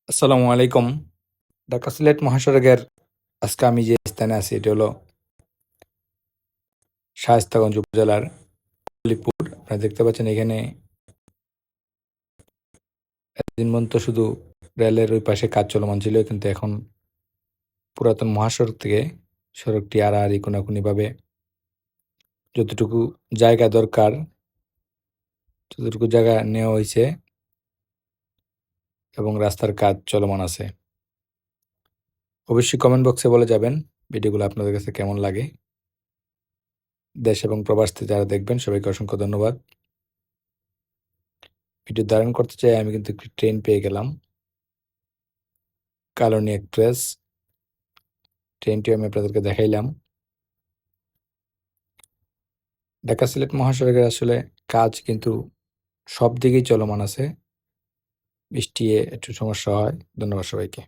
আসসালামু আলাইকুম। ঢাকা সিলেট মহাসড়কের আজকে আমি যে স্থানে আছি এটি হলো শায়েস্তাগঞ্জ উপজেলার আলিপুর। আপনারা দেখতে পাচ্ছেন এখানে এতদিন পর্যন্ত শুধু রেলের ওই পাশে কাজ চলমান ছিল, কিন্তু এখন পুরাতন মহাসড়ক থেকে সড়কটি আড়াআড়ি কোনাকুনিভাবে যতটুকু জায়গা দরকার ততটুকু জায়গা নেওয়া হয়েছে এবং রাস্তার কাজ চলমান আছে। অবশ্যই কমেন্ট বক্সে বলে যাবেন ভিডিওগুলো আপনাদের কাছে কেমন লাগে। দেশ এবং প্রবাস থেকে যারা দেখবেন সবাইকে অসংখ্য ধন্যবাদ। ভিডিও ধারণ করতে চাই আমি কিন্তু একটি ট্রেন পেয়ে গেলাম, কালনী এক্সপ্রেস। ট্রেনটিও আমি আপনাদেরকে দেখাইলাম। ঢাকা সিলেট মহাসড়কের আসলে কাজ কিন্তু সব দিকেই চলমান আছে। বৃষ্টি একটু সমস্যা হয়। ধন্যবাদ সবাইকে।